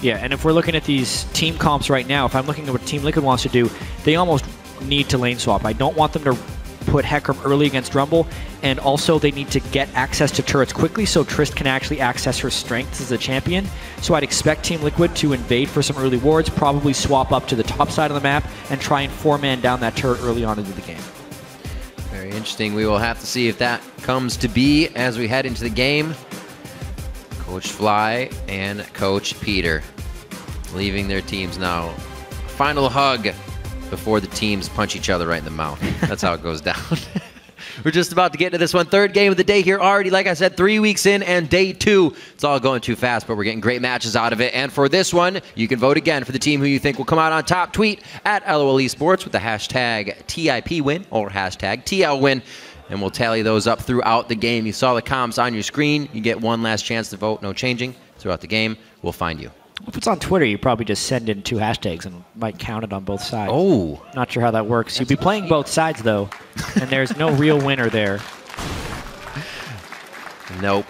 Yeah, and if we're looking at these team comps right now, if I'm looking at what Team Liquid wants to do, they almost need to lane swap. I don't want them to put Hecarim early against Rumble, and also they need to get access to turrets quickly so Trist can actually access her strengths as a champion. So I'd expect Team Liquid to invade for some early wards, probably swap up to the top side of the map, and try and 4-man down that turret early on into the game. Very interesting. We will have to see if that comes to be as we head into the game. Coach Fly and Coach Peter leaving their teams now. Final hug before the teams punch each other right in the mouth. That's how it goes down. We're just about to get into this one. Third game of the day here already. Like I said, 3 weeks in and day 2. It's all going too fast, but we're getting great matches out of it. And for this one, you can vote again for the team who you think will come out on top. Tweet at LOL Esports with the hashtag TIPWin or hashtag TLWin. And we'll tally those up throughout the game. You saw the comms on your screen. You get one last chance to vote. No changing throughout the game. We'll find you. If it's on Twitter, you probably just send in 2 hashtags and might count it on both sides. Oh. Not sure how that works. You'd be playing both sides, though, and there's no real winner there. Nope.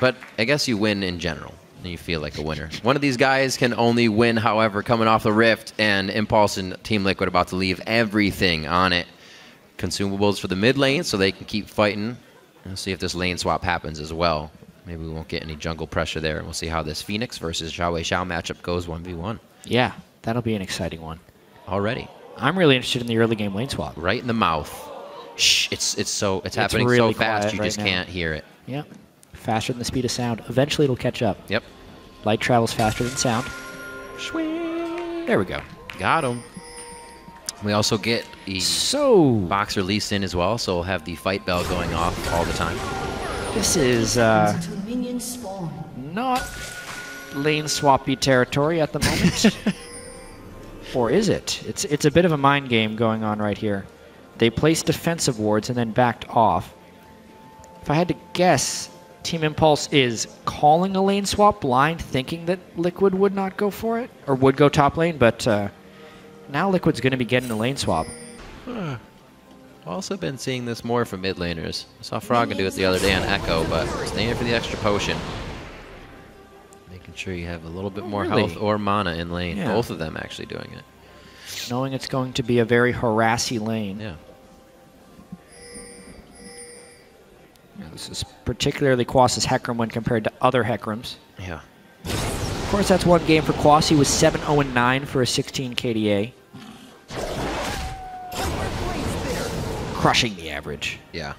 But I guess you win in general. You feel like a winner. One of these guys can only win, however, coming off the Rift, and Impulse and Team Liquid about to leave everything on it. Consumables for the mid lane so they can keep fighting. We'll see if this lane swap happens as well. Maybe we won't get any jungle pressure there. And we'll see how this Phoenix versus Xiao Xiao matchup goes 1v1. Yeah, that'll be an exciting one. Already. I'm really interested in the early game lane swap. Right in the mouth. Shh, it's happening really so fast you just can't hear it. Yep. Faster than the speed of sound. Eventually it'll catch up. Yep. Light travels faster than sound. There we go. Got him. We also get the Boxer Lee Sin as well, so we'll have the fight bell going off all the time. This is not lane swappy territory at the moment. Or is it? It's a bit of a mind game going on right here. They placed defensive wards and then backed off. If I had to guess, Team Impulse is calling a lane swap blind, thinking that Liquid would not go for it, or would go top lane, but now Liquid's going to be getting a lane swap. Also been seeing this more from mid laners. I saw Froggen do it the other day on Echo, but staying for the extra potion. Making sure you have a little bit more health or mana in lane. Yeah. Both of them actually doing it. Knowing it's going to be a very harassy lane. Yeah. This is particularly Quas's Hecarim when compared to other Hecarims. Yeah. Of course, that's one game for Quas. He was 7-0-9 for a 16 KDA. Crushing the average. Yeah.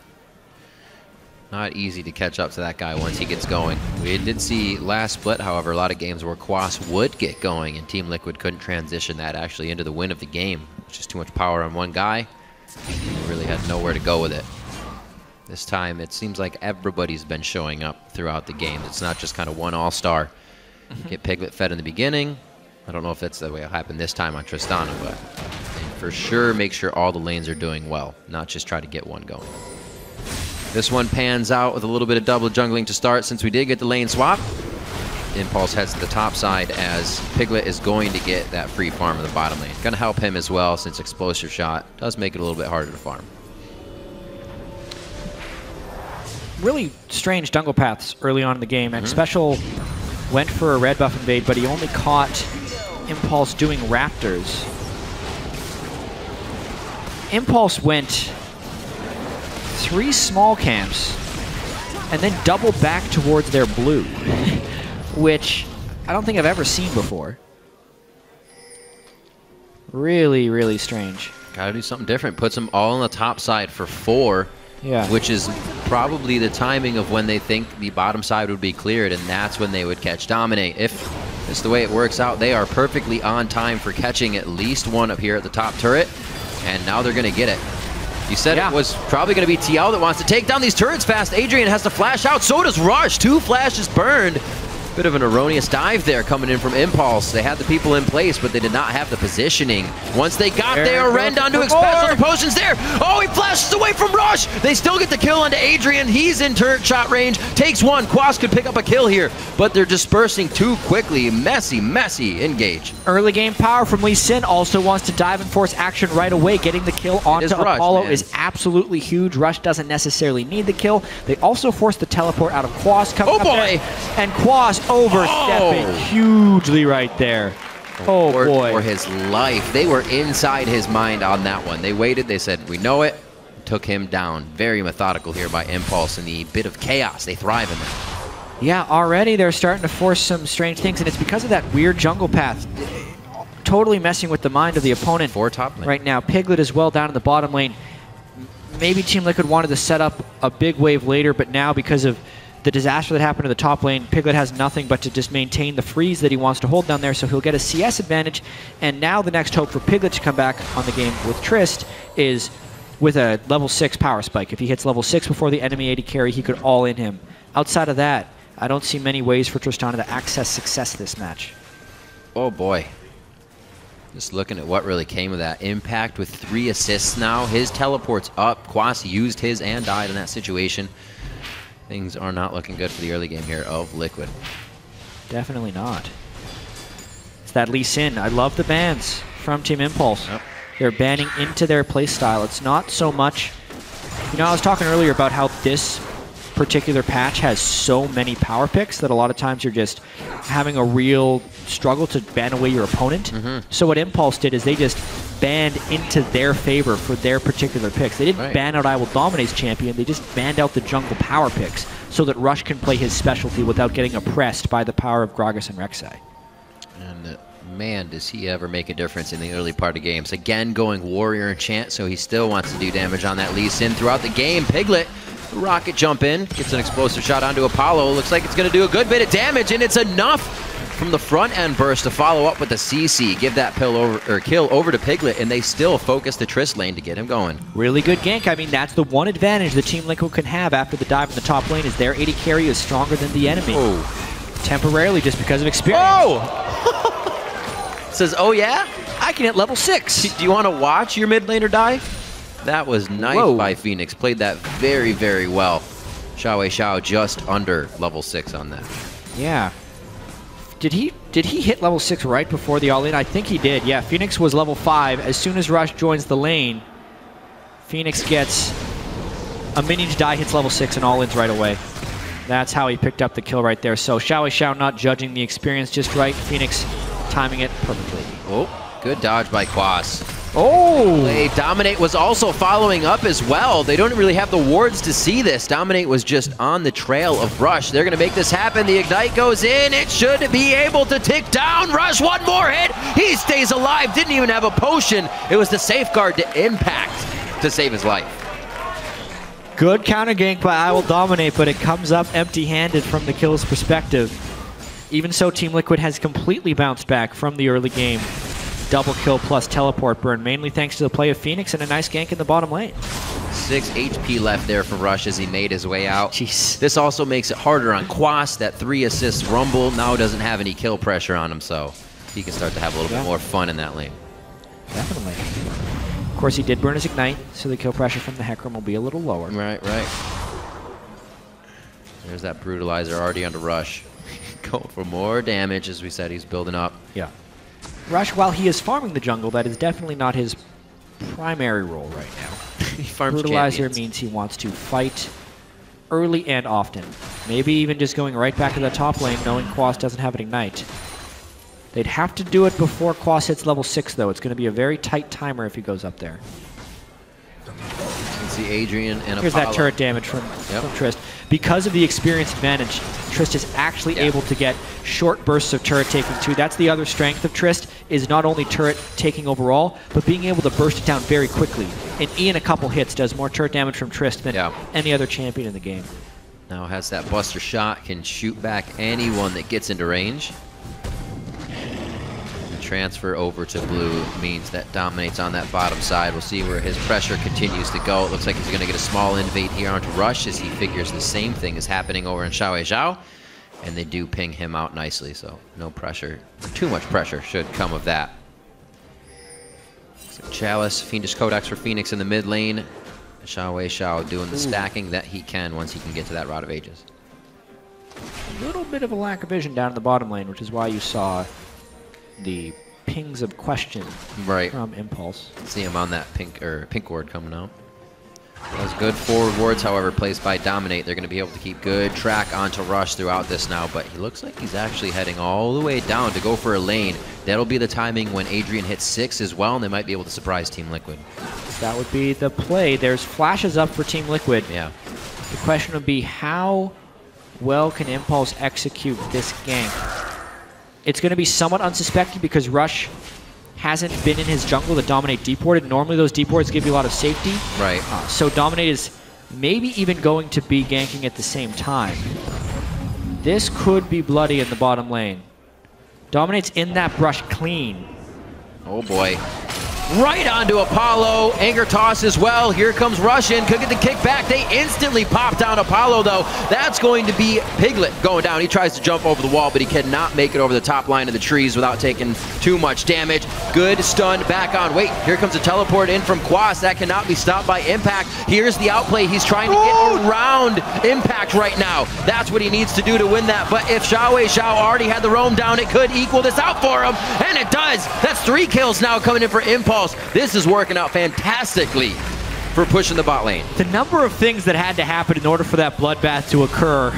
Not easy to catch up to that guy once he gets going. We did see last split, however, a lot of games where Quas would get going and Team Liquid couldn't transition that actually into the win of the game. It's just too much power on one guy. He really had nowhere to go with it. This time, it seems like everybody's been showing up throughout the game. It's not just kind of one all-star. Get Piglet fed in the beginning. I don't know if that's the way it happened this time on Tristana, but for sure make sure all the lanes are doing well, not just try to get one going. This one pans out with a little bit of double jungling to start since we did get the lane swap. Impulse heads to the top side as Piglet is going to get that free farm in the bottom lane. Going to help him as well since Explosive Shot does make it a little bit harder to farm. Really strange jungle paths early on in the game, and Special went for a red buff invade, but he only caught Impulse doing Raptors. Impulse went 3 small camps and then double back towards their blue, which I don't think I've ever seen before. Really, really strange. Gotta do something different. Puts them all on the top side for 4. Yeah. Which is probably the timing of when they think the bottom side would be cleared, and that's when they would catch Dominate. If it's the way it works out, they are perfectly on time for catching at least one up here at the top turret, and now they're going to get it. You said it was probably going to be TL that wants to take down these turrets fast. Adrian has to flash out, so does Rush. 2 flashes burned. Bit of an erroneous dive there coming in from Impulse. They had the people in place, but they did not have the positioning. Once they got there, Rend onto Express on the potions there. Oh, he flashes away from Rush. They still get the kill onto Adrian. He's in turret shot range. Takes one. Quas could pick up a kill here, but they're dispersing too quickly. Messy, messy engage. Early game power from Lee Sin. Also wants to dive and force action right away. Getting the kill onto Apollo is absolutely huge. Rush doesn't necessarily need the kill. They also force the teleport out of Quas. Oh boy! And Quas overstepping hugely right there. Oh, boy. For his life. They were inside his mind on that one. They waited. They said, we know it. Took him down. Very methodical here by Impulse in the bit of chaos. They thrive in that. Yeah, already they're starting to force some strange things, and it's because of that weird jungle path. Totally messing with the mind of the opponent for top lane right now. Piglet is well down in the bottom lane. Maybe Team Liquid wanted to set up a big wave later, but now because of the disaster that happened to the top lane, Piglet has nothing but to just maintain the freeze that he wants to hold down there, so he'll get a CS advantage. And now the next hope for Piglet to come back on the game with Trist is with a level 6 power spike. If he hits level 6 before the enemy AD carry, he could all in him. Outside of that, I don't see many ways for Tristana to access success this match. Oh boy. Just looking at what really came of that. Impact with 3 assists now. His teleport's up. Quas used his and died in that situation. Things are not looking good for the early game here of Liquid. Definitely not. It's that Lee Sin. I love the bans from Team Impulse. Yep. They're banning into their playstyle. It's not so much... You know, I was talking earlier about how this particular patch has so many power picks that a lot of times you're just having a real struggle to ban away your opponent. So what Impulse did is they just banned into their favor for their particular picks. They didn't ban out I Will Dominate's champion, they just banned out the jungle power picks so that Rush can play his specialty without getting oppressed by the power of Gragas and Rek'Sai. And man, does he ever make a difference in the early part of games. Again, going Warrior Enchant, so he still wants to do damage on that Lee Sin throughout the game. Piglet, rocket jump in, gets an explosive shot onto Apollo. Looks like it's going to do a good bit of damage, and it's enough from the front end burst to follow up with the CC. Give that kill over to Piglet, and they still focus the Trist lane to get him going. Really good gank. I mean, that's the one advantage the Team Liquid can have after the dive in the top lane is their AD carry is stronger than the enemy. Temporarily, just because of experience. Says, oh yeah? I can hit level 6. Do you want to watch your mid laner die? That was nice by Phoenix. Played that very, very well. Xiao just under level 6 on that. Yeah. Did he hit level 6 right before the all-in? I think he did. Yeah, Phoenix was level 5. As soon as Rush joins the lane, Phoenix gets a minion to die, hits level 6, and all-ins right away. That's how he picked up the kill right there. So Xiao not judging the experience just right. Phoenix timing it perfectly. Oh, good dodge by Quas. Oh! Dominate was also following up as well. They don't really have the wards to see this. Dominate was just on the trail of Rush. They're going to make this happen. The Ignite goes in. It should be able to tick down. Rush, one more hit. He stays alive. Didn't even have a potion. It was the safeguard to Impact to save his life. Good counter gank by I Will Dominate, but it comes up empty-handed from the kill's perspective. Even so, Team Liquid has completely bounced back from the early game. Double kill plus teleport burn, mainly thanks to the play of Phoenix and a nice gank in the bottom lane. 6 HP left there for Rush as he made his way out. Jeez. This also makes it harder on Quas. That 3 assists Rumble now doesn't have any kill pressure on him, so he can start to have a little bit more fun in that lane. Definitely. Of course, he did burn his Ignite, so the kill pressure from the Hecarim will be a little lower. Right. There's that Brutalizer already under Rush. Going for more damage, as we said, he's building up. Yeah. Rush, while he is farming the jungle, that is definitely not his primary role right now. He farms Brutalizer champions. means he wants to fight early and often. Maybe even just going right back to the top lane, knowing Quas doesn't have an Ignite. They'd have to do it before Quas hits level 6, though. It's going to be a very tight timer if he goes up there. You can see Adrian and Here's Apollo. that turret damage from Trist. Because of the experience advantage, Trist is actually able to get short bursts of turret taking too. That's the other strength of Trist, is not only turret taking overall, but being able to burst it down very quickly. And in a couple hits does more turret damage from Trist than any other champion in the game. Now has that Buster Shot, can shoot back anyone that gets into range. Transfer over to blue means that Dominate's on that bottom side. We'll see where his pressure continues to go. It looks like he's going to get a small invade here onto Rush as he figures the same thing is happening over in Xiao. And they do ping him out nicely, so no pressure. Too much pressure should come of that. So Chalice, Fiendish Codex for Phoenix in the mid lane. Xiao doing the stacking that he can once he can get to that Rod of Ages. A little bit of a lack of vision down in the bottom lane, which is why you saw the pings of question from Impulse. See him on that pink ward coming out. Those good forward wards, however, placed by Dominate. They're going to be able to keep good track onto Rush throughout this now, but he looks like he's actually heading all the way down to go for a lane. That'll be the timing when Adrian hits 6 as well, and they might be able to surprise Team Liquid. That would be the play. There's flashes up for Team Liquid. Yeah. The question would be, how well can Impulse execute this gank? It's going to be somewhat unsuspected because Rush hasn't been in his jungle to Dominate deep warded. Normally those deep wards give you a lot of safety. Right. So Dominate is maybe even going to be ganking at the same time. This could be bloody in the bottom lane. Dominate's in that brush clean. Oh boy. Right onto Apollo. Anger toss as well. Here comes Rush in. Could get the kick back. They instantly pop down Apollo, though. That's going to be Piglet going down. He tries to jump over the wall, but he cannot make it over the top line of the trees without taking too much damage. Good stun back on. Wait, here comes a teleport in from Quas. That cannot be stopped by Impact. Here's the outplay. He's trying to get around Impact right now. That's what he needs to do to win that. But if Xiao already had the roam down, it could equal this out for him. And it does. That's 3 kills now coming in for Impulse. This is working out fantastically for pushing the bot lane. The number of things that had to happen in order for that bloodbath to occur,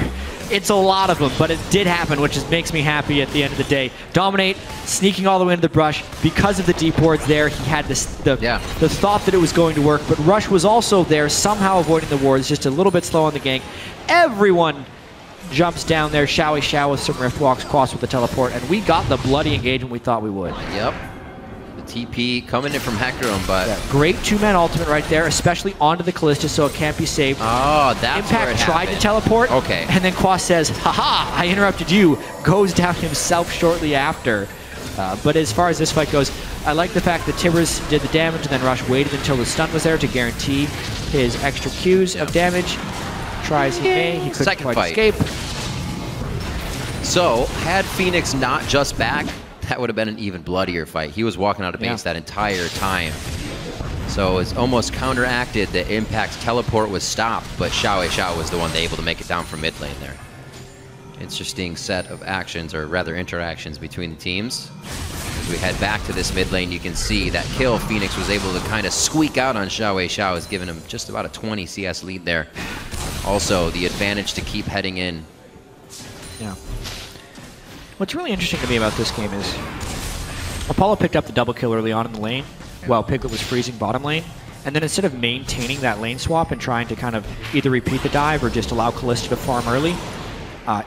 it's a lot of them, but it did happen, which makes me happy at the end of the day. Dominate, sneaking all the way into the brush. Because of the deep wards there, he had the thought that it was going to work, but Rush was also there, somehow avoiding the wards, just a little bit slow on the gank. Everyone jumps down there, Xiao with some Rift Walks, Quas with the teleport, and we got the bloody engagement we thought we would. Yep. TP coming in from Hecarim, but... Yeah, great 2-man ultimate right there, especially onto the Callista, so it can't be saved. Oh, that's where it tried happened. to teleport, okay. And then Quas says, haha, I interrupted you, goes down himself shortly after. But as far as this fight goes, I like the fact that Tibbers did the damage, and then Rush waited until the stun was there to guarantee his extra Qs of damage. Tries he may, he couldn't quite escape. So, had Phoenix not just back, that would have been an even bloodier fight. He was walking out of base that entire time. So it's almost counteracted that Impact's teleport was stopped, but Xiao was the one able to make it down from mid lane there. Interesting set of actions, or rather interactions between the teams. As we head back to this mid lane, you can see that kill Phoenix was able to kind of squeak out on Xiao. Xiao has given him just about a 20 CS lead there. Also, the advantage to keep heading in. Yeah. What's really interesting to me about this game is Apollo picked up the double kill early on in the lane while Piglet was freezing bottom lane, and then instead of maintaining that lane swap and trying to kind of either repeat the dive or just allow Callista to farm early,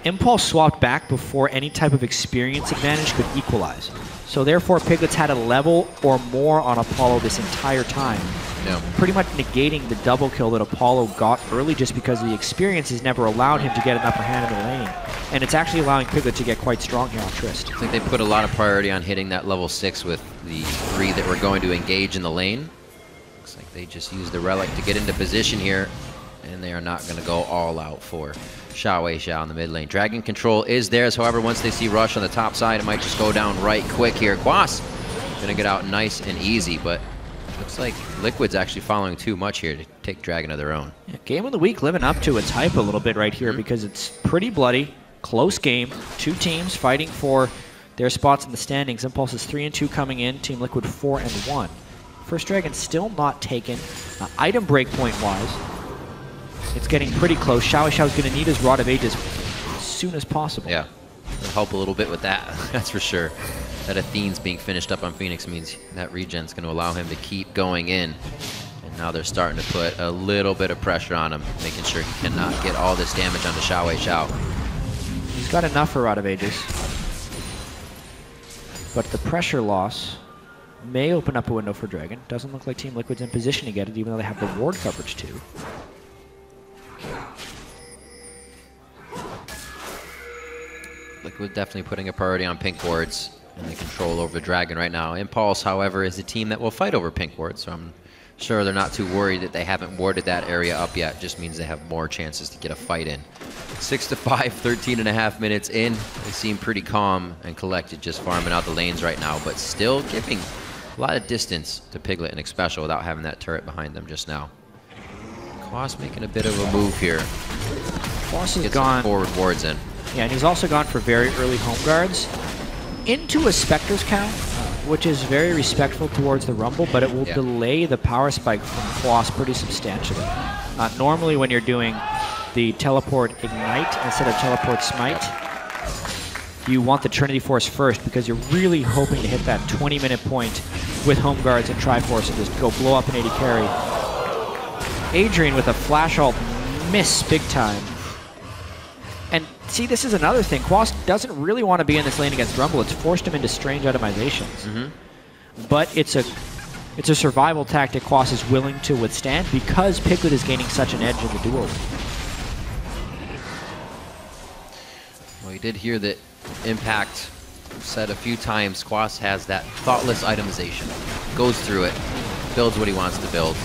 Impulse swapped back before any type of experience advantage could equalize. So therefore Piglet's had a level or more on Apollo this entire time. Yeah. Pretty much negating the double kill that Apollo got early just because the experience has never allowed him to get an upper hand in the lane. And it's actually allowing Piglet to get quite strong here on Trist. I think they put a lot of priority on hitting that level 6 with the 3 that were going to engage in the lane. Looks like they just used the relic to get into position here, and they are not going to go all out for Xiao in the mid lane. Dragon control is theirs, however, once they see Rush on the top side, it might just go down right quick here. Quas going to get out nice and easy, but looks like Liquid's actually following too much here to take Dragon of their own. Yeah, game of the week living up to its hype a little bit right here because it's pretty bloody, close game, 2 teams fighting for their spots in the standings. Impulse is 3-2 coming in, Team Liquid 4-1. First Dragon still not taken. Item breakpoint wise, it's getting pretty close. Xiao's going to need his Rod of Ages as soon as possible. Yeah, it'll help a little bit with that, that's for sure. That Athene's being finished up on Phoenix means that regen's going to allow him to keep going in. And now they're starting to put a little bit of pressure on him, making sure he cannot get all this damage onto Xiao. He's got enough for Rod of Ages. But the pressure loss may open up a window for Dragon. Doesn't look like Team Liquid's in position to get it, even though they have the ward coverage too. Liquid definitely putting a priority on pink wards and the control over Dragon right now. Impulse, however, is a team that will fight over pink wards, so I'm sure they're not too worried that they haven't warded that area up yet. Just means they have more chances to get a fight in. 6-5, 13.5 minutes in. They seem pretty calm and collected, just farming out the lanes right now, but still giving a lot of distance to Piglet and Xpecial without having that turret behind them just now. Quas making a bit of a move here. Quas has Get gone some forward wards in. Yeah, and he's also gone for very early home guards into a Spectre's count. which is very respectful towards the Rumble, but it will delay the power spike from Quas pretty substantially. Normally when you're doing the teleport ignite instead of teleport smite, you want the Trinity Force first because you're really hoping to hit that 20-minute point with Home Guards and Triforce and just go blow up an AD carry. Adrian with a flash ult miss big time. And see, this is another thing. Quas doesn't really want to be in this lane against Rumble. It's forced him into strange itemizations. But it's a survival tactic Quas is willing to withstand because Piglet is gaining such an edge in the duel. Well, you did hear that Impact said a few times Quas has that thoughtless itemization. Goes through it, builds what he wants to build,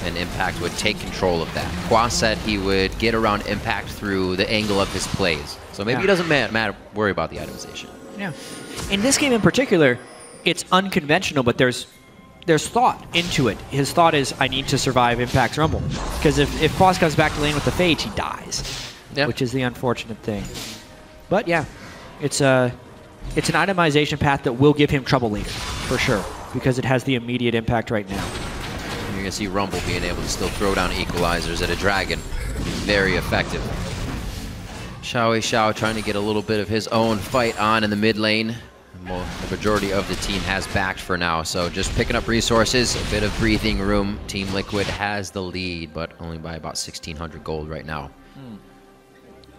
and Impact would take control of that. Quas said he would get around Impact through the angle of his plays. So maybe he doesn't worry about the itemization. Yeah. In this game in particular, it's unconventional, but there's thought into it. His thought is, I need to survive Impact's Rumble. Because if Quas comes back to lane with the Phage, he dies. Which is the unfortunate thing. But yeah, it's an itemization path that will give him trouble later, for sure, because it has the immediate impact right now. You're going to see Rumble being able to still throw down equalizers at a Dragon. Very effective. Xiao trying to get a little bit of his own fight on in the mid lane. The majority of the team has backed for now, so just picking up resources, a bit of breathing room. Team Liquid has the lead, but only by about 1,600 gold right now.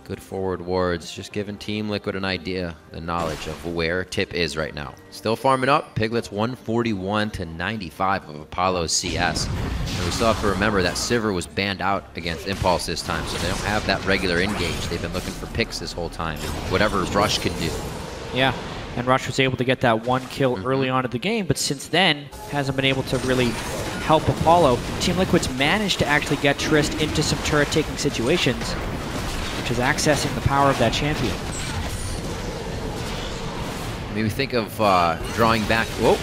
Good forward wards, just giving Team Liquid an idea, the knowledge of where Tip is right now. Still farming up. Piglet's 141 to 95 of Apollo's CS. And we still have to remember that Sivir was banned out against Impulse this time, so they don't have that regular engage. They've been looking for picks this whole time, whatever Rush can do. Yeah, and Rush was able to get that one kill early on in the game, but since then hasn't been able to really help Apollo. Team Liquid's managed to actually get Trist into some turret-taking situations, which is accessing the power of that champion. Maybe think of drawing back. Whoa.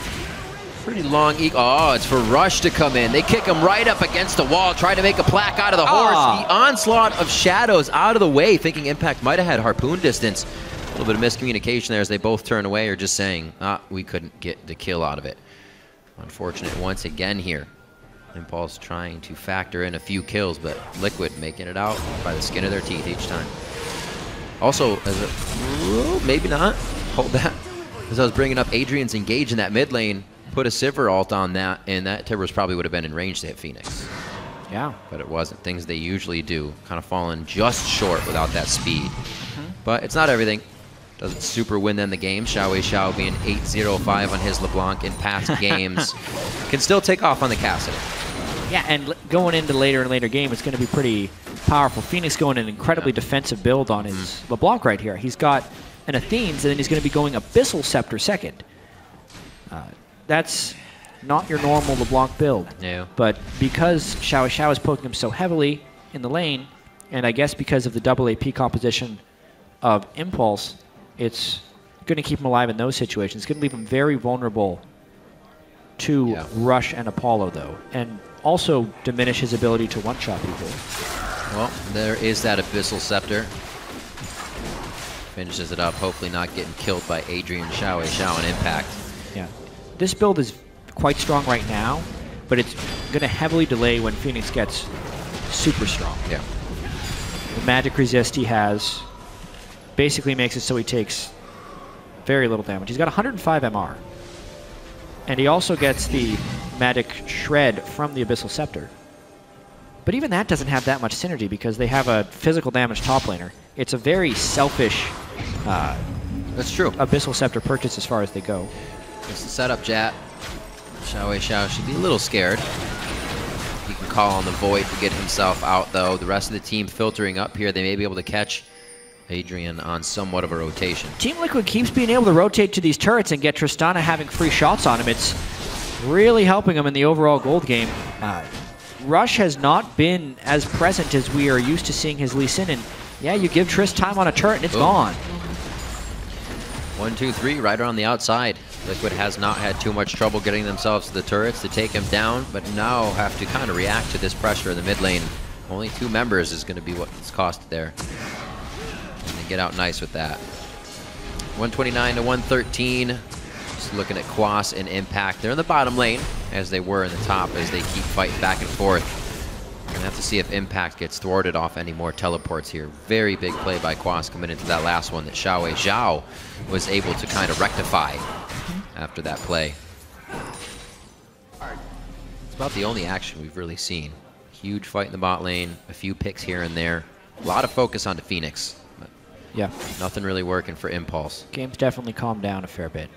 Pretty long Oh, it's for Rush to come in. They kick him right up against the wall, trying to make a plaque out of the horse. The onslaught of shadows out of the way, thinking Impact might have had harpoon distance. A little bit of miscommunication there as they both turn away, or just saying, we couldn't get the kill out of it. Unfortunate once again here. Impulse trying to factor in a few kills, but Liquid making it out by the skin of their teeth each time. Also, maybe not. Hold that. As I was bringing up Adrian's engage in that mid lane, put a Sivir ult on that, and that Tibbers probably would have been in range to hit Phoenix. Yeah. But it wasn't. Things they usually do, kind of falling just short without that speed. But it's not everything. Doesn't super win them the game. Xiao being 8-0-5 on his LeBlanc in past games. Can still take off on the Cassidy. Yeah, and going into later and later game, it's going to be pretty powerful. Phoenix going an incredibly defensive build on his LeBlanc right here. He's got an Athene's, and then he's going to be going Abyssal Scepter second. That's not your normal LeBlanc build. Yeah. But because Xiao is poking him so heavily in the lane, and I guess because of the double AP composition of Impulse, it's going to keep him alive in those situations. It's going to leave him very vulnerable to Rush and Apollo, though, and also diminish his ability to one-shot people. Well, there is that Abyssal Scepter. Finishes it up, hopefully not getting killed by Adrian, Xiao and Impact. Yeah. This build is quite strong right now, but it's going to heavily delay when Phoenix gets super strong. Yeah. The magic resist he has basically makes it so he takes very little damage. He's got 105 MR. And he also gets the magic shred from the Abyssal Scepter. But even that doesn't have that much synergy because they have a physical damage top laner. It's a very selfish That's true. Abyssal Scepter purchase as far as they go. It's the setup, Jat. Xiao should be a little scared. He can call on the Void to get himself out, though. The rest of the team filtering up here. They may be able to catch Adrian on somewhat of a rotation. Team Liquid keeps being able to rotate to these turrets and get Tristana having free shots on him. It's really helping him in the overall gold game. Rush has not been as present as we are used to seeing his Lee Sin, and yeah, you give Trist time on a turret and it's gone. 1, 2, 3, right around the outside. Liquid has not had too much trouble getting themselves to the turrets to take him down, but now have to kind of react to this pressure in the mid lane. Only 2 members is going to be what's costed there. And they get out nice with that. 129 to 113. Just looking at Quas and Impact. They're in the bottom lane, as they were in the top, as they keep fighting back and forth. We're going to have to see if Impact gets thwarted off any more teleports here. Very big play by Quas coming into that last one that Xiaowei Zhao was able to kind of rectify after that play. It's about the only action we've really seen. Huge fight in the bot lane, a few picks here and there. A lot of focus on the Phoenix. Yeah. Nothing really working for Impulse. Game's definitely calmed down a fair bit.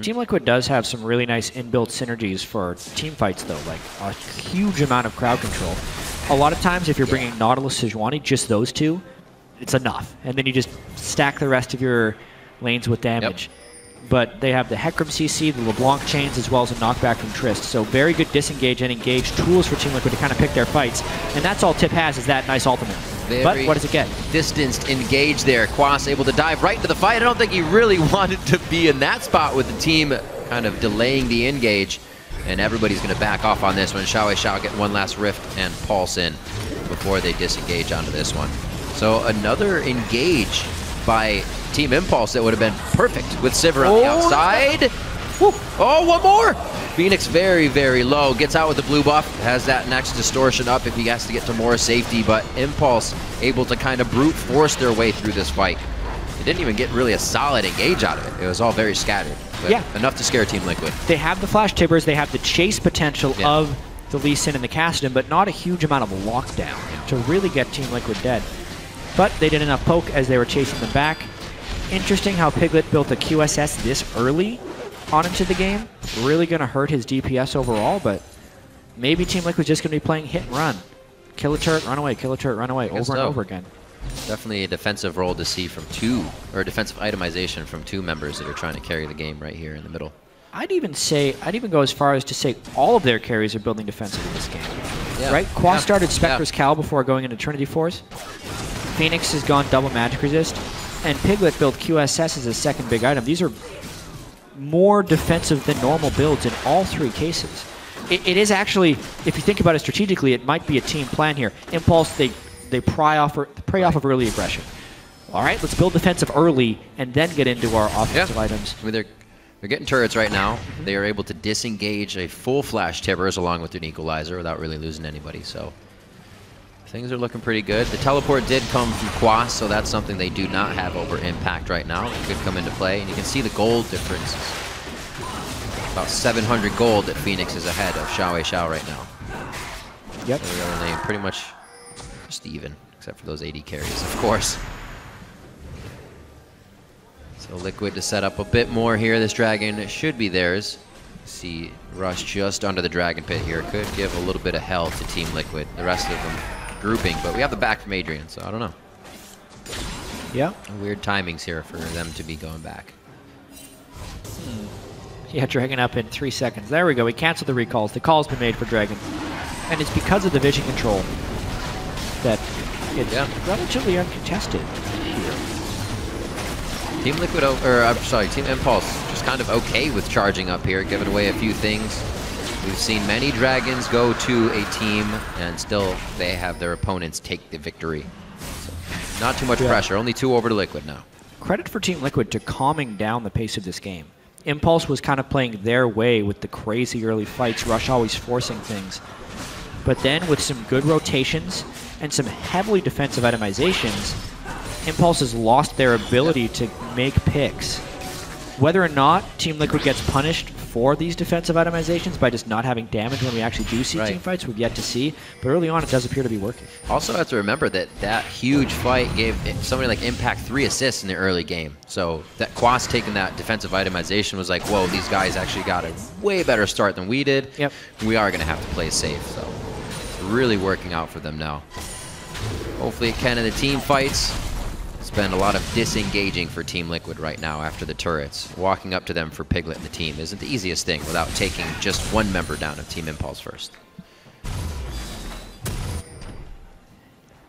Team Liquid does have some really nice inbuilt synergies for team fights, though, like a huge amount of crowd control. A lot of times, if you're bringing Nautilus, Sejuani, just those two, it's enough. And then you just stack the rest of your lanes with damage. Yep. But they have the Hecarim CC, the LeBlanc chains, as well as a knockback from Trist. So very good disengage and engage tools for Team Liquid to kind of pick their fights. And that's all Tip has, is that nice ultimate. But what does it get? Distanced engage there. Quas able to dive right into the fight. I don't think he really wanted to be in that spot with the team kind of delaying the engage. And everybody's going to back off on this one. Xiaowei Zhao getting one last rift and pulse in before they disengage onto this one. So another engage by Team Impulse that would have been perfect with Sivir on the outside. Woo. Oh, one more! Phoenix very, very low. Gets out with the blue buff. Has that next distortion up if he has to get to more safety. But Impulse able to kind of brute force their way through this fight. They didn't even get really a solid engage out of it. It was all very scattered. But yeah, enough to scare Team Liquid. They have the flash tibbers. They have the chase potential of the Lee Sin and the Kassadin, but not a huge amount of lockdown to really get Team Liquid dead. But they did enough poke as they were chasing them back. Interesting how Piglet built a QSS this early on into the game. Really going to hurt his DPS overall, but maybe Team Liquid's just going to be playing hit and run. Kill a turret, run away, kill a turret, run away, over and over again. Definitely a defensive role to see from two, or defensive itemization from two members that are trying to carry the game right here in the middle. I'd even go as far as to say all of their carries are building defensive in this game. Yeah. Right? Quas started Spectre's Cal before going into Trinity Force. Phoenix has gone double magic resist. And Piglet built QSS as his second big item. These are more defensive than normal builds in all three cases. It is actually, if you think about it strategically, it might be a team plan here. Impulse, they prey off of early aggression. All right, let's build defensive early and then get into our offensive items. I mean, they're getting turrets right now. They are able to disengage a full flash Tibbers along with an equalizer without really losing anybody. So things are looking pretty good. The teleport did come from Quas, so that's something they do not have over Impact right now. It could come into play, and you can see the gold difference. About 700 gold that Phoenix is ahead of Xiaowei Zhao right now. Yep. They're pretty much just even, except for those AD carries, of course. So Liquid to set up a bit more here. This dragon should be theirs. See Rush just under the dragon pit here. Could give a little bit of hell to Team Liquid. The rest of them grouping, but we have the back from Adrian, so I don't know. Yeah. Weird timings here for them to be going back. Yeah, Dragon up in 3 seconds. There we go. We canceled the recalls. The call's been made for Dragon. And it's because of the vision control that it's relatively uncontested here. Team Liquid, Team Impulse just kind of okay with charging up here, giving away a few things. We've seen many Dragons go to a team, and still they have their opponents take the victory. So not too much pressure. Only 2 over to Liquid now. Credit for Team Liquid to calming down the pace of this game. Impulse was kind of playing their way with the crazy early fights, Rush always forcing things. But then with some good rotations and some heavily defensive itemizations, Impulse has lost their ability to make picks. Whether or not Team Liquid gets punished for these defensive itemizations by just not having damage when we actually do see team fights, we've yet to see. But early on, it does appear to be working. Also have to remember that that huge fight gave somebody like Impact 3 assists in the early game. So that Quas taking that defensive itemization was like, whoa, these guys actually got a way better start than we did. Yep. We are going to have to play safe. So it's really working out for them now. Hopefully it can in the team fights. It's been a lot of disengaging for Team Liquid right now after the turrets. Walking up to them for Piglet and the team isn't the easiest thing without taking just one member down of Team Impulse first.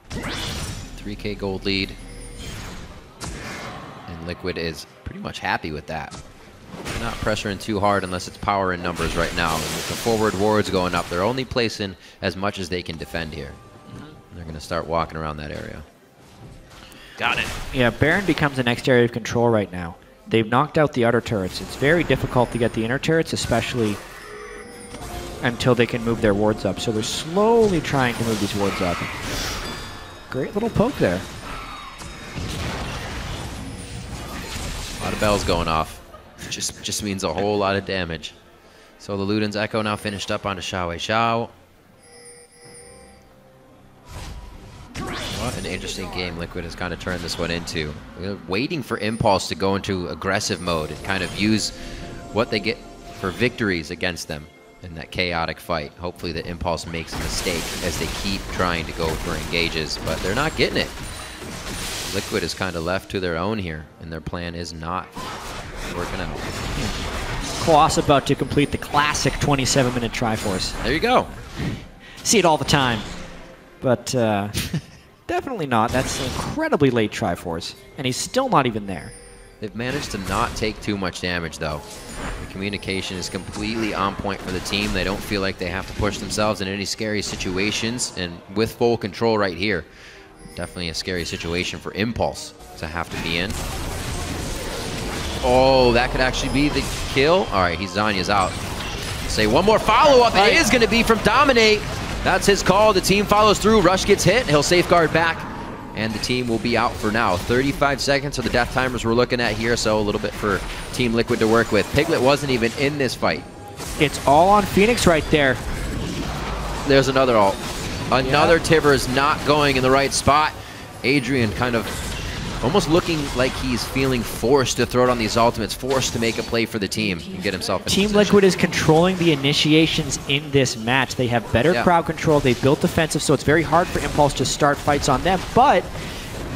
3K gold lead. And Liquid is pretty much happy with that. They're not pressuring too hard unless it's power in numbers right now. And with the forward wards going up, they're only placing as much as they can defend here. They're going to start walking around that area. Got it. Yeah, Baron becomes the next area of control right now. They've knocked out the outer turrets. It's very difficult to get the inner turrets, especially until they can move their wards up. So they're slowly trying to move these wards up. Great little poke there. A lot of bells going off. Just means a whole lot of damage. So the Luden's Echo now finished up onto Xiao Xiao. What an interesting game Liquid has kind of turned this one into. They're waiting for Impulse to go into aggressive mode and kind of use what they get for victories against them in that chaotic fight. Hopefully the Impulse makes a mistake as they keep trying to go for engages, but they're not getting it. Liquid is kind of left to their own here, and their plan is not working out. Quas about to complete the classic 27-minute Triforce. There you go. See it all the time. But definitely not. That's an incredibly late Triforce, and he's still not even there. They've managed to not take too much damage, though. The communication is completely on point for the team. They don't feel like they have to push themselves in any scary situations, and with full control right here, definitely a scary situation for Impulse to have to be in. Oh, that could actually be the kill. All right, Zanya's out. Say one more follow-up. It is going to be from Dominate. That's his call. The team follows through. Rush gets hit. He'll safeguard back, and the team will be out for now. 35 seconds are the death timers we're looking at here, so a little bit for Team Liquid to work with. Piglet wasn't even in this fight. It's all on Phoenix right there. There's another ult. Another Tiver is not going in the right spot. Adrian kind of almost looking like he's feeling forced to throw it on these ultimates, forced to make a play for the team and get himself in Team position. Liquid is controlling the initiations in this match. They have better crowd control. They've built defensive, so it's very hard for Impulse to start fights on them. But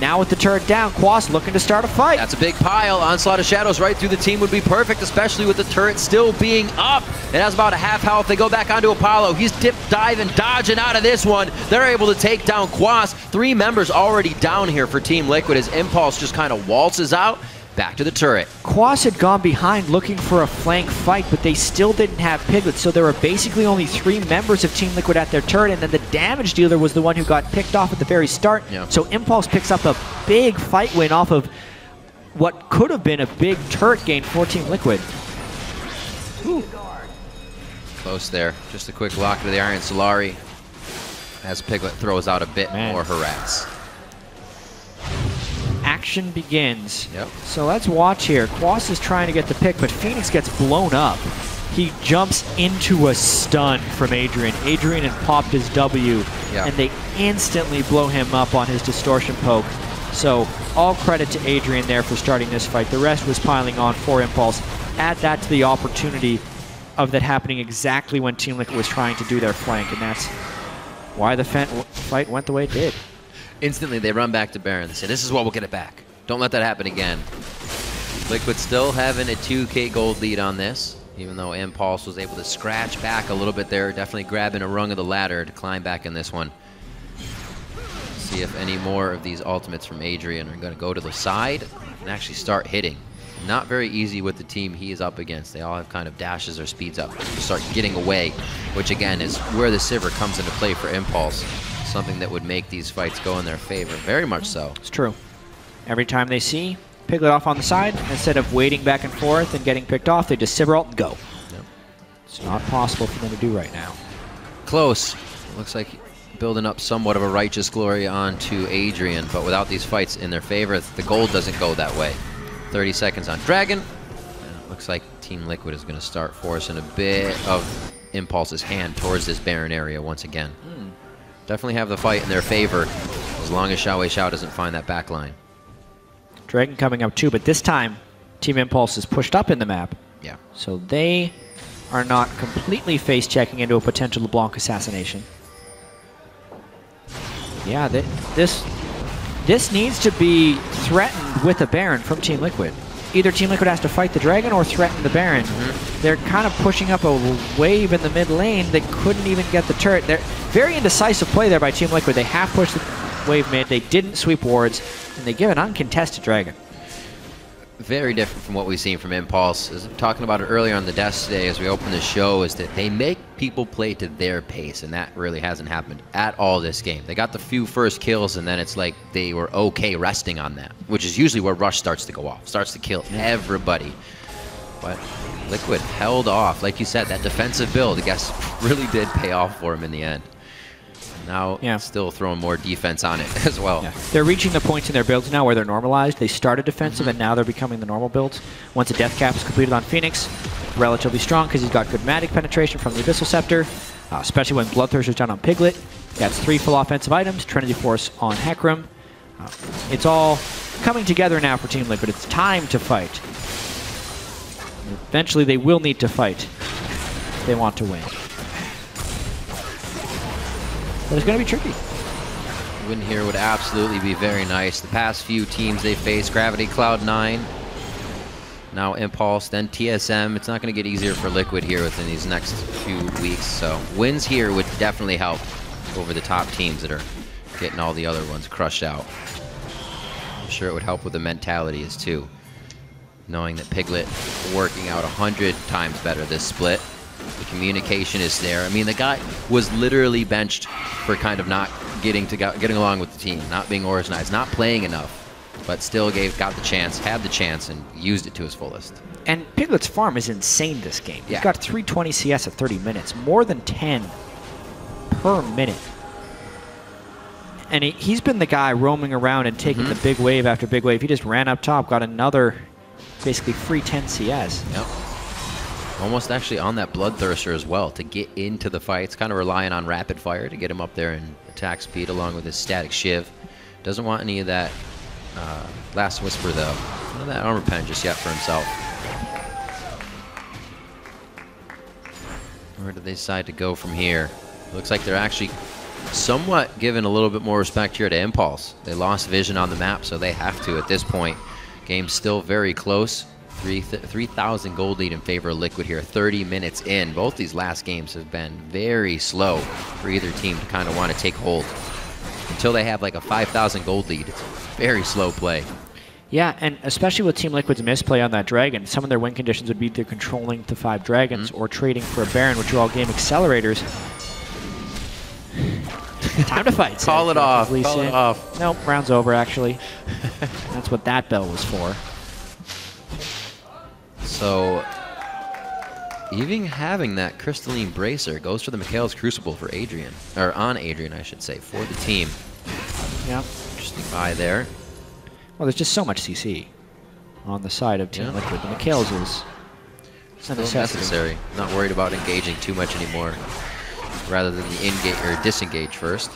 now with the turret down, Quas looking to start a fight. That's a big pile. Onslaught of Shadows right through the team would be perfect, especially with the turret still being up. It has about a half health. They go back onto Apollo. He's dip, diving, dodging out of this one. They're able to take down Quas. 3 members already down here for Team Liquid as Impulse just kind of waltzes out. Back to the turret. Quas had gone behind looking for a flank fight, but they still didn't have Piglet, so there were basically only 3 members of Team Liquid at their turret, and then the damage dealer was the one who got picked off at the very start. Yep. So Impulse picks up a big fight win off of what could have been a big turret gain for Team Liquid. Ooh. Close there. Just a quick lock to the Iron Solari as Piglet throws out a bit more harass. Action begins. Yep. So let's watch here. Quas is trying to get the pick, but Phoenix gets blown up. He jumps into a stun from Adrian. Adrian had popped his W, and they instantly blow him up on his distortion poke. So all credit to Adrian there for starting this fight. The rest was piling on for Impulse. Add that to the opportunity of that happening exactly when Team Liquid was trying to do their flank, and that's why the fight went the way it did. Instantly, they run back to Baron. They say, this is what we'll get it back. Don't let that happen again. Liquid still having a 2K gold lead on this, even though Impulse was able to scratch back a little bit there, definitely grabbing a rung of the ladder to climb back in this one. See if any more of these ultimates from Adrian are going to go to the side and actually start hitting. Not very easy with the team he is up against. They all have kind of dashes or speeds up to start getting away, which again is where the Sivir comes into play for Impulse. Something that would make these fights go in their favor, very much so. It's true. Every time they see Piglet off on the side, instead of waiting back and forth and getting picked off, they just Sivir ult and go. Yep. It's not possible for them to do right now. Close. Looks like building up somewhat of a righteous glory onto Adrian, but without these fights in their favor, the gold doesn't go that way. 30 seconds on Dragon. And it looks like Team Liquid is going to start forcing a bit of Impulse's hand towards this Baron area once again. Definitely have the fight in their favor as long as Xiao Xiao doesn't find that back line. Dragon coming up too, but this time Team Impulse is pushed up in the map. Yeah. So they are not completely face-checking into a potential LeBlanc assassination. Yeah, this needs to be threatened with a Baron from Team Liquid. Either Team Liquid has to fight the Dragon or threaten the Baron. They're kind of pushing up a wave in the mid lane. They couldn't even get the turret. They're very indecisive play there by Team Liquid. They half pushed the wave mid. They didn't sweep wards, and they give an uncontested Dragon. very different from what we've seen from Impulse. As I'm talking about it earlier on the desk today as we open the show, is that they make people play to their pace, and that really hasn't happened at all this game. They got the few first kills, and then it's like they were okay resting on that, which is usually where Rush starts to go off, starts to kill everybody. But Liquid held off. Like you said, that defensive build, I guess, really did pay off for him in the end. Now, still throwing more defense on it as well. Yeah. They're reaching the points in their builds now where they're normalized. They started defensive, and now they're becoming the normal builds. Once a death cap is completed on Phoenix, relatively strong because he's got good magic penetration from the Abyssal Scepter, especially when Bloodthirster's down on Piglet. That's 3 full offensive items, Trinity Force on Hecarim. It's all coming together now for Team Liquid. It's time to fight. Eventually, they will need to fight if they want to win. But it's going to be tricky. Win here would absolutely be very nice. The past few teams they faced, Gravity, Cloud9, now Impulse, then TSM. It's not going to get easier for Liquid here within these next few weeks. So wins here would definitely help over the top teams that are getting all the other ones crushed out. I'm sure it would help with the mentalities too. Knowing that Piglet working out 100 times better this split. The communication is there. I mean, the guy was literally benched for kind of not getting along with the team, not being organized, not playing enough, but still got the chance, had the chance, and used it to his fullest. And Piglet's farm is insane this game. He's got 320 CS at 30 minutes, more than 10 per minute. And he's been the guy roaming around and taking the big wave after big wave. He just ran up top, got another basically free 10 CS. Yep. Almost actually on that Bloodthirster as well to get into the fights, kind of relying on rapid fire to get him up there in attack speed along with his static shiv. Doesn't want any of that Last Whisper though. None of that armor pen just yet for himself. Where do they decide to go from here? Looks like they're actually somewhat giving a little bit more respect here to Impulse. They lost vision on the map, so they have to at this point. Game's still very close. 3,000 gold lead in favor of Liquid here, 30 minutes in. Both these last games have been very slow for either team to kind of want to take hold. Until they have like a 5,000 gold lead, it's very slow play. Yeah, and especially with Team Liquid's misplay on that Dragon, some of their win conditions would be either controlling the 5 Dragons or trading for a Baron, which are all game accelerators. Time to fight. Call it off. Call it off. Nope, round's over, actually. That's what that bell was for. So, even having that Crystalline Bracer goes for the Mikhail's Crucible for Adrian. Or on Adrian, I should say, for the team. Yeah. Interesting buy there. Well, there's just so much CC on the side of Team Liquid. The Mikhail's is still necessary. Not worried about engaging too much anymore. Rather than the engage or disengage first.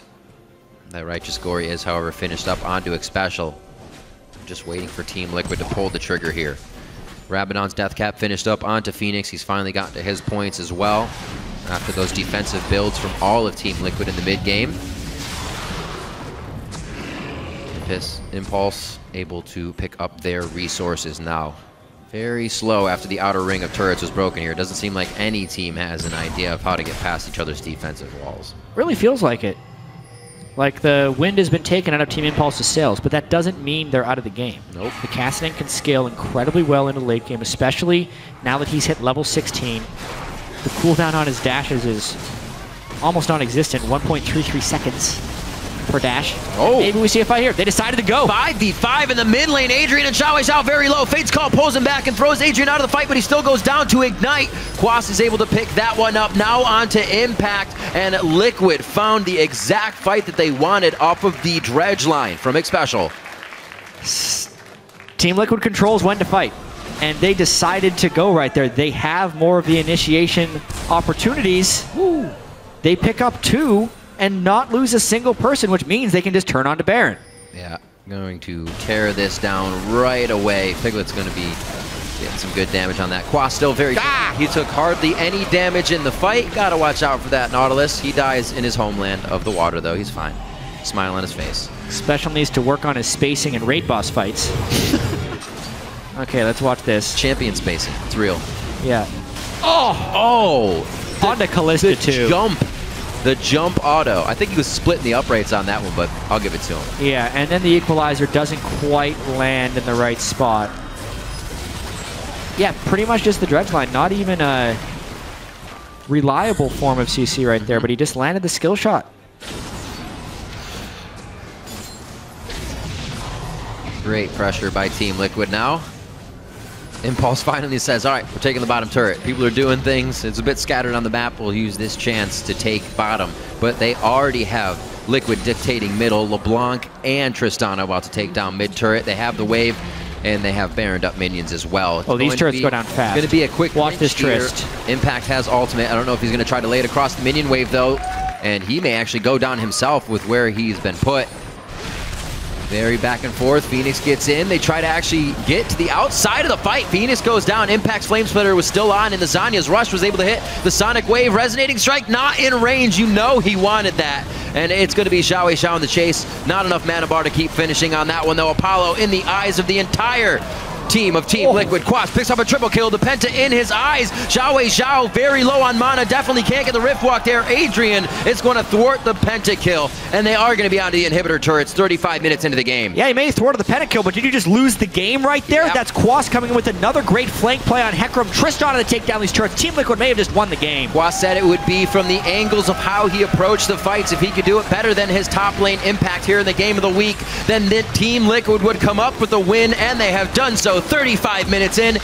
That Righteous Gory is, however, finished up onto Xpecial. Just waiting for Team Liquid to pull the trigger here. Rabadon's Death Cap finished up onto Phoenix. He's finally gotten to his points as well after those defensive builds from all of Team Liquid in the mid-game. Impulse able to pick up their resources now. Very slow after the outer ring of turrets was broken here. It doesn't seem like any team has an idea of how to get past each other's defensive walls. Really feels like it. Like the wind has been taken out of Team Impulse's sails, but that doesn't mean they're out of the game. Nope. The Cassidy can scale incredibly well into the late game, especially now that he's hit level 16. The cooldown on his dashes is almost non-existent, 1.33 seconds per dash. Oh. Maybe we see a fight here. They decided to go. 5v5 in the mid lane. Adrian and Xiao Xiao very low. Fate's Call pulls him back and throws Adrian out of the fight, but he still goes down to Ignite. Quas is able to pick that one up. Now onto Impact, and Liquid found the exact fight that they wanted off of the dredge line from Xpecial. Team Liquid controls when to fight, and they decided to go right there. They have more of the initiation opportunities. Woo. They pick up 2 and not lose a single person, which means they can just turn on to Baron. Yeah, going to tear this down right away. Piglet's going to be getting some good damage on that. Quas still very good. He took hardly any damage in the fight. Got to watch out for that Nautilus. He dies in his homeland of the water, though. He's fine. Smile on his face. Special needs to work on his spacing and raid boss fights. Okay, let's watch this. Champion spacing. It's real. Yeah. Oh! On to Callista, too. The jump auto. I think he was splitting the uprights on that one, but I'll give it to him. Yeah, and then the equalizer doesn't quite land in the right spot. Yeah, pretty much just the dredge line. Not even a reliable form of CC right there, but he just landed the skill shot. Great pressure by Team Liquid now. Impulse finally says, all right, we're taking the bottom turret. People are doing things. It's a bit scattered on the map. We'll use this chance to take bottom. But they already have Liquid dictating middle. LeBlanc and Tristana about to take down mid turret. They have the wave, and they have Baroned up minions as well. Oh, these turrets go down fast. It's going to be a quick watch this here. Trist. Impact has ultimate. I don't know if he's going to try to lay it across the minion wave, though. And he may actually go down himself with where he's been put. Very back and forth. Phoenix gets in. They try to actually get to the outside of the fight. Phoenix goes down. Impact's Flame Splitter was still on, and the Zanya's Rush was able to hit the Sonic Wave. Resonating Strike not in range. You know he wanted that. And it's going to be Xiao Wei Xiao in the chase. Not enough mana bar to keep finishing on that one, though. Apollo in the eyes of the entire team of Team Liquid. Quas picks up a triple kill. The Penta in his eyes. Xiao Wei Xiao very low on mana. Definitely can't get the Rift Walk there. Adrian is going to thwart the Penta kill. And they are going to be onto the inhibitor turrets 35 minutes into the game. Yeah, he may have thwarted the Penta kill, but did you just lose the game right there? Yep. That's Quas coming in with another great flank play on Hecarim. Tristana to take down these turrets. Team Liquid may have just won the game. Quas said it would be from the angles of how he approached the fights. If he could do it better than his top lane Impact here in the game of the week, then Team Liquid would come up with the win, and they have done so. 35 minutes in,